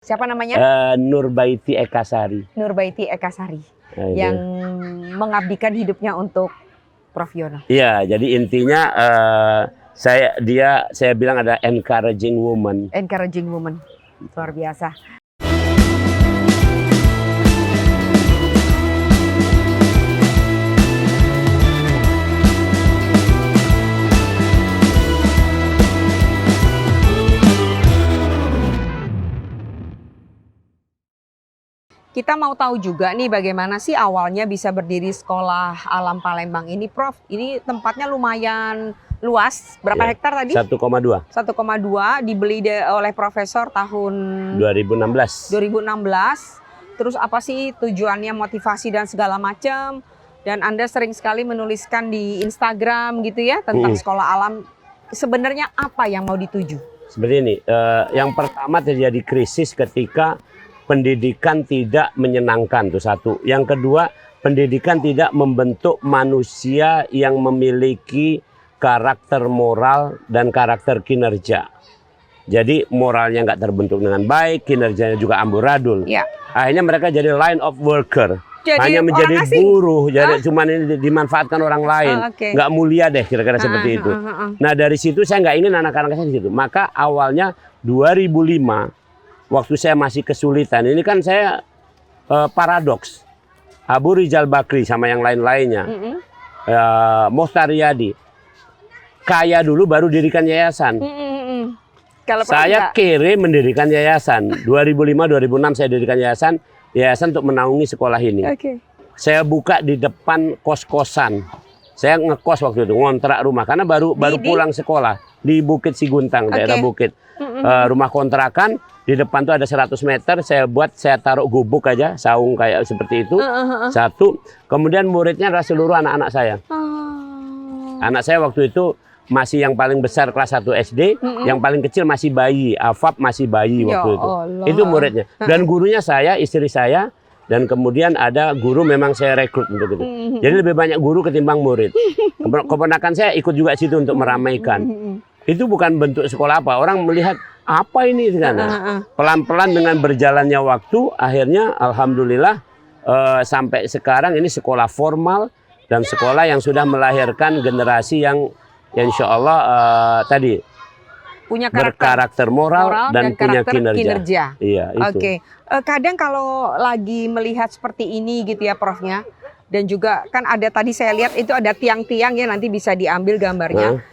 Siapa namanya? Nurbaiti Ekasari. Nurbaiti Ekasari. Yang mengabdikan hidupnya untuk Prof Yono. Iya, jadi intinya saya bilang ada encouraging woman. Encouraging woman. Luar biasa. Kita mau tahu juga nih bagaimana sih awalnya bisa berdiri Sekolah Alam Palembang ini, Prof. Ini tempatnya lumayan luas. Berapa hektar tadi? 1,2. 1,2 dibeli oleh profesor tahun 2016. 2016. Terus apa sih tujuannya, motivasi dan segala macam? Dan Anda sering sekali menuliskan di Instagram gitu ya tentang sekolah alam. Sebenarnya apa yang mau dituju? Seperti ini. Yang pertama terjadi krisis ketika pendidikan tidak menyenangkan, tuh satu. Yang kedua, pendidikan tidak membentuk manusia yang memiliki karakter moral dan karakter kinerja. Jadi moralnya nggak terbentuk dengan baik, kinerjanya juga amburadul. Ya. Akhirnya mereka jadi line of worker, jadi hanya menjadi buruh, jadi cuman ini dimanfaatkan orang lain, nggak mulia deh kira-kira seperti itu. Nah dari situ saya nggak ingin anak-anak saya di situ. Maka awalnya 2005. Waktu saya masih kesulitan, ini kan saya paradoks. Abu Rizal Bakri sama yang lain-lainnya, Mohtar Riyadi, kaya dulu baru dirikan yayasan. Kalau saya kere mendirikan yayasan. 2005-2006 saya dirikan yayasan untuk menaungi sekolah ini. Saya buka di depan kos-kosan. Saya ngekos waktu itu, ngontrak rumah karena baru pulang sekolah di Bukit Siguntang, daerah Bukit. Rumah kontrakan. Di depan tuh ada 100 meter, saya taruh gubuk aja, saung kayak seperti itu, satu. Kemudian muridnya adalah seluruh anak-anak saya. Anak saya waktu itu masih yang paling besar kelas 1 SD, yang paling kecil masih bayi, Afab masih bayi waktu itu. Itu muridnya. Dan gurunya saya, istri saya, dan kemudian ada guru memang saya rekrut untuk itu. Jadi lebih banyak guru ketimbang murid. Keponakan saya ikut juga situ untuk meramaikan. Itu bukan bentuk sekolah apa, orang melihat apa ini di sana. Pelan-pelan dengan berjalannya waktu, akhirnya alhamdulillah sampai sekarang ini sekolah formal dan sekolah yang sudah melahirkan generasi yang insya Allah tadi punya berkarakter moral dan punya kinerja. Iya, itu. Kadang kalau lagi melihat seperti ini gitu ya Profnya, dan juga kan ada tadi saya lihat itu ada tiang-tiang ya, nanti bisa diambil gambarnya.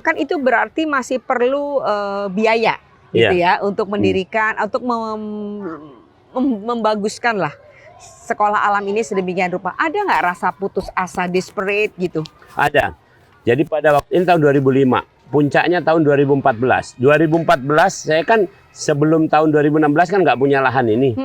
Kan itu berarti masih perlu biaya gitu ya untuk mendirikan, untuk membaguskan lah sekolah alam ini sedemikian rupa. Ada nggak rasa putus asa, desperate gitu? Ada. Jadi pada waktu ini tahun 2005, puncaknya tahun 2014. 2014 saya kan sebelum tahun 2016 kan nggak punya lahan ini.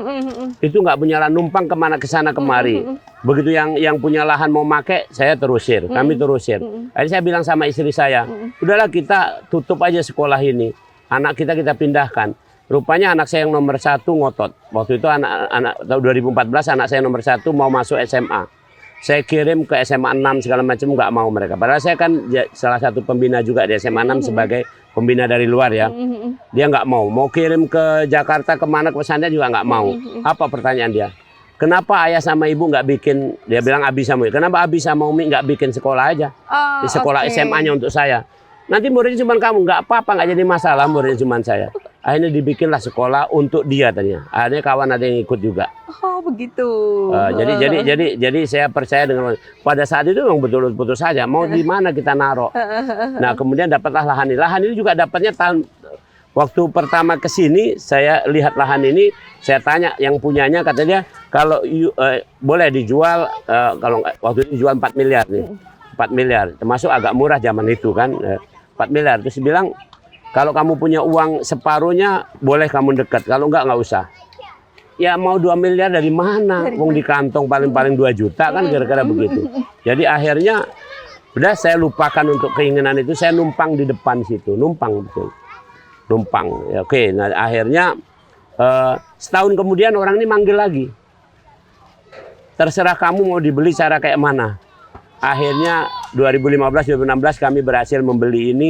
Itu nggak punya lahan, numpang kemana kesana kemari. Begitu yang punya lahan mau make, saya terusir, kami terusir. Akhirnya saya bilang sama istri saya, udahlah kita tutup aja sekolah ini. Anak kita pindahkan. Rupanya anak saya yang nomor 1 ngotot. Waktu itu anak tahun 2014 anak saya nomor 1 mau masuk SMA. Saya kirim ke SMA 6 segala macam, nggak mau mereka. Padahal saya kan salah satu pembina juga di SMA 6 sebagai pembina dari luar ya. Dia nggak mau kirim ke Jakarta kemana ke pesantren juga nggak mau. Apa pertanyaan dia? Kenapa ayah sama ibu nggak bikin? Dia bilang Abi sama Umi. Kenapa Abi sama Umi nggak bikin sekolah aja? Di sekolah SMA-nya untuk saya. Nanti muridnya cuma kamu, nggak apa-apa, nggak jadi masalah muridnya cuma saya. Akhirnya dibikinlah sekolah untuk dia tadinya. Akhirnya kawan ada yang ikut juga. Oh begitu. Jadi saya percaya dengan pada saat itu memang betul putus saja. Mau di mana kita naruh. Nah kemudian dapatlah lahan ini. Lahan ini juga dapatnya waktu pertama ke sini saya lihat lahan ini. Saya tanya yang punyanya, kata dia kalau boleh dijual, kalau waktu itu dijual 4 miliar nih. 4 miliar. Termasuk agak murah zaman itu kan. 4 miliar. Terus bilang kalau kamu punya uang separuhnya boleh kamu dekat, kalau nggak usah. Ya mau 2 miliar dari mana? Wong di kantong paling 2 juta kan kira-kira begitu. Jadi akhirnya udah saya lupakan untuk keinginan itu, saya numpang di depan situ, numpang betul. Numpang. Ya, oke, nah akhirnya setahun kemudian orang ini manggil lagi. Terserah kamu mau dibeli cara kayak mana. Akhirnya 2015-2016 kami berhasil membeli ini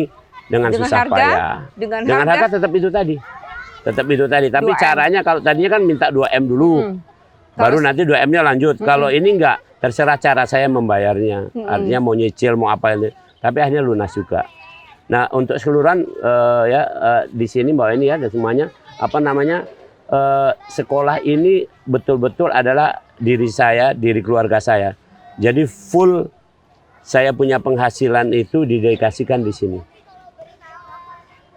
dengan susah payah. Dengan harga tetap itu tadi. Tetap itu tadi. Tapi 2M. caranya kalau tadinya kan minta 2M dulu. Baru nanti 2M-nya lanjut. Kalau ini enggak, terserah cara saya membayarnya. Artinya mau nyicil, mau apa ini. Tapi akhirnya lunas juga. Nah, untuk keseluruhan di sini bahwa ini ya, ada semuanya apa namanya sekolah ini betul-betul adalah diri saya, diri keluarga saya. Jadi full saya punya penghasilan itu didedikasikan di sini.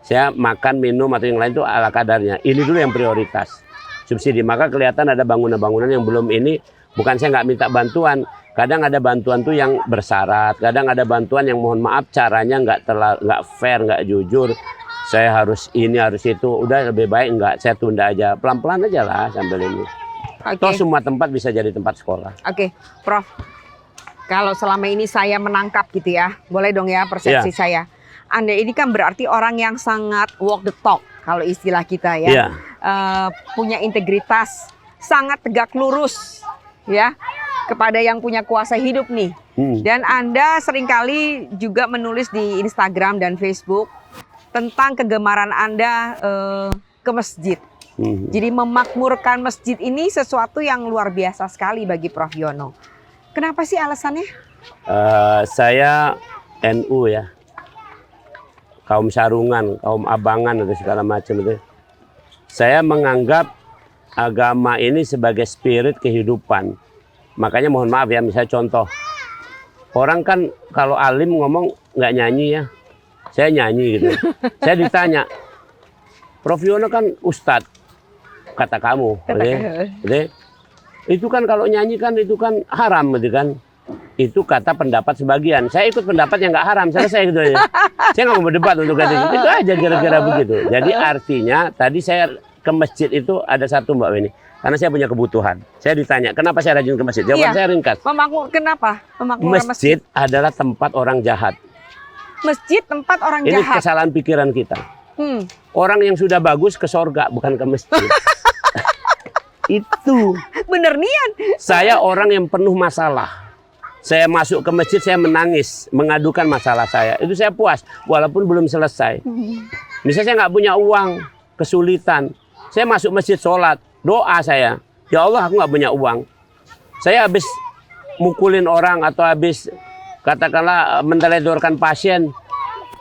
Saya makan, minum atau yang lain itu ala kadarnya. Ini dulu yang prioritas. Subsidi. Maka kelihatan ada bangunan-bangunan yang belum ini. Bukan saya nggak minta bantuan. Kadang ada bantuan tuh yang bersyarat. Kadang ada bantuan yang mohon maaf caranya nggak fair, nggak jujur. Saya harus ini, harus itu. Udah lebih baik nggak. Saya tunda aja. Pelan-pelan aja lah sambil ini. Toh semua tempat bisa jadi tempat sekolah. Oke, Prof. Kalau selama ini saya menangkap gitu ya. Boleh dong ya persepsi saya. Anda ini kan berarti orang yang sangat walk the talk kalau istilah kita ya, punya integritas, sangat tegak lurus ya kepada yang punya kuasa hidup nih. Dan Anda seringkali juga menulis di Instagram dan Facebook tentang kegemaran Anda ke masjid. Jadi memakmurkan masjid ini sesuatu yang luar biasa sekali bagi Prof Yono. Kenapa sih alasannya? Saya NU ya. Kaum sarungan, kaum abangan, atau segala macam itu. Saya menganggap agama ini sebagai spirit kehidupan. Makanya mohon maaf ya, misalnya contoh. Orang kan kalau alim ngomong nggak nyanyi ya. Saya nyanyi gitu. Saya ditanya, Prof Yono kan ustadz, kata kamu. Itu kan kalau nyanyi kan itu kan haram gitu kan. Itu kata pendapat sebagian. Saya ikut pendapat yang nggak haram. Selesai gitu aja. Saya nggak mau berdebat untuk kata itu aja kira-kira begitu. Jadi artinya tadi saya ke masjid itu ada satu Mbak Weni. Karena saya punya kebutuhan. Saya ditanya kenapa saya rajin ke masjid. Jawaban saya ringkas. Kenapa? Masjid adalah tempat orang jahat. Masjid tempat orang jahat. Ini kesalahan pikiran kita. Orang yang sudah bagus ke sorga bukan ke masjid. Itu. Bener nian. Saya orang yang penuh masalah. Saya masuk ke masjid, saya menangis, mengadukan masalah saya. Itu saya puas, walaupun belum selesai. Misalnya saya nggak punya uang, kesulitan. Saya masuk masjid sholat, doa saya. Ya Allah, aku nggak punya uang. Saya habis mukulin orang atau habis katakanlah menteledorkan pasien.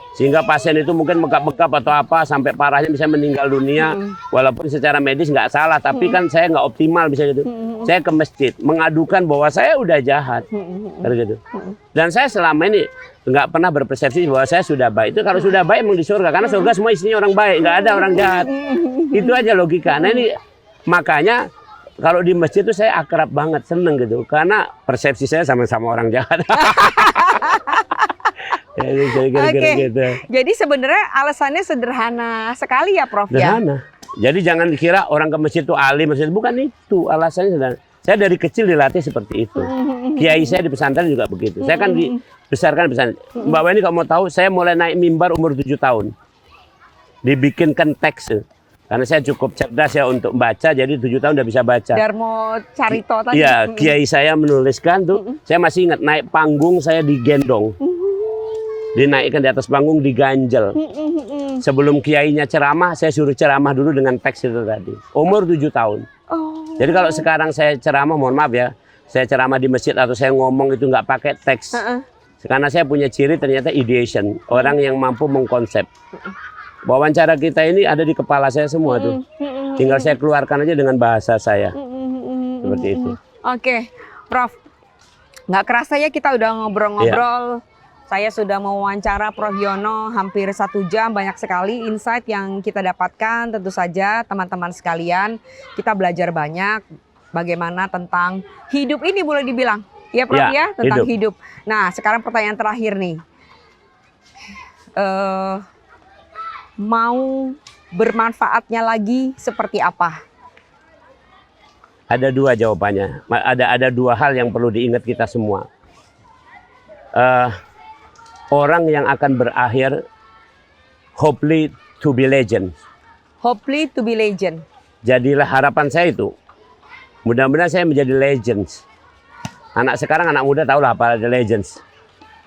Sehingga pasien itu mungkin megap-megap atau apa, sampai parahnya bisa meninggal dunia. Walaupun secara medis nggak salah, tapi kan saya nggak optimal bisa gitu. Saya ke masjid, mengadukan bahwa saya udah jahat. Gitu. Dan saya selama ini nggak pernah berpersepsi bahwa saya sudah baik. Itu kalau sudah baik emang di surga. Karena surga semua isinya orang baik, nggak ada orang jahat. Itu aja logika. Nah ini makanya kalau di masjid itu saya akrab banget, seneng gitu. Karena persepsi saya sama-sama orang jahat. Gitu. Jadi sebenarnya alasannya sederhana sekali ya Prof ya. Sederhana. Jadi jangan dikira orang ke masjid itu alim, masjid bukan itu alasannya sederhana. Saya dari kecil dilatih seperti itu. Kiai saya di pesantren juga begitu. Saya kan dibesarkan di pesantren. Mbak Weni kalau mau tahu, saya mulai naik mimbar umur 7 tahun. Dibikinkan teks. Karena saya cukup cerdas ya untuk baca, jadi 7 tahun udah bisa baca. Darmo Carito tadi. Iya, kiai saya menuliskan tuh. Saya masih ingat naik panggung saya digendong. Dinaikkan di atas panggung, diganjel. Sebelum kiainya ceramah, saya suruh ceramah dulu dengan teks itu tadi. Umur 7 tahun. Jadi kalau sekarang saya ceramah, mohon maaf ya, saya ceramah di masjid atau saya ngomong itu nggak pakai teks. Karena saya punya ciri ternyata ideation, orang yang mampu mengkonsep. Wawancara kita ini ada di kepala saya semua tuh. Tinggal saya keluarkan aja dengan bahasa saya. Seperti itu. Oke, Prof. Nggak kerasa ya kita udah ngobrol-ngobrol. Saya sudah mewawancara Prof Yono hampir 1 jam, banyak sekali insight yang kita dapatkan. Tentu saja teman-teman sekalian, kita belajar banyak bagaimana tentang hidup ini boleh dibilang. Ya Prof ya, tentang hidup. Nah sekarang pertanyaan terakhir nih. Mau bermanfaatnya lagi seperti apa? Ada 2 jawabannya. Ada 2 hal yang perlu diingat kita semua. Orang yang akan berakhir hopefully to be legend. Hopefully to be legend. Jadilah harapan saya itu. Mudah-mudahan saya menjadi legends. Anak sekarang, anak muda tahulah apa ada legends.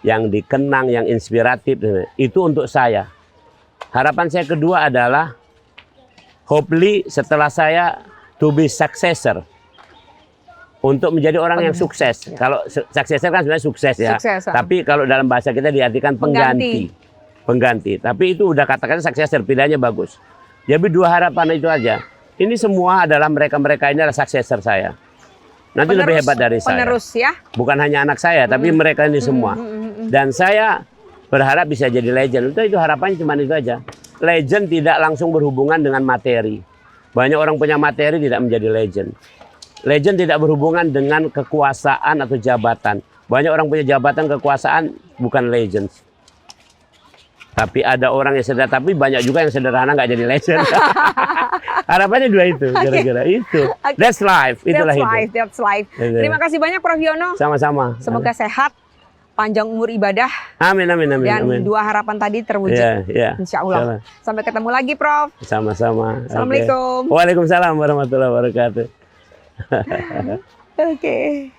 Yang dikenang, yang inspiratif. Itu untuk saya. Harapan saya kedua adalah Hopefully setelah saya to be successor, untuk menjadi orang yang sukses. Kalau successor kan sebenarnya sukses ya. Tapi kalau dalam bahasa kita diartikan pengganti. Pengganti. Tapi itu udah kata-kata successor, pilihannya bagus. Jadi 2 harapan itu aja. Ini semua adalah mereka-mereka ini adalah successor saya. Nanti lebih hebat dari saya. Penerus ya. Bukan hanya anak saya, tapi mereka ini semua. Dan saya berharap bisa jadi legend. Itu harapannya cuma itu aja. Legend tidak langsung berhubungan dengan materi. Banyak orang punya materi tidak menjadi legend. Legend tidak berhubungan dengan kekuasaan atau jabatan. Banyak orang punya jabatan, kekuasaan, bukan legend. Tapi ada orang yang sederhana, tapi banyak juga yang sederhana nggak jadi legend. Harapannya 2 itu, kira-kira itu. That's life, itulah hidup. That's life. Terima kasih banyak Prof Yono. Sama-sama. Semoga sehat, panjang umur ibadah. Amin, amin, amin. Dan amin. 2 harapan tadi terwujud. Insya Allah. Sampai ketemu lagi Prof. Sama-sama. Assalamualaikum. Waalaikumsalam warahmatullahi wabarakatuh. Oke.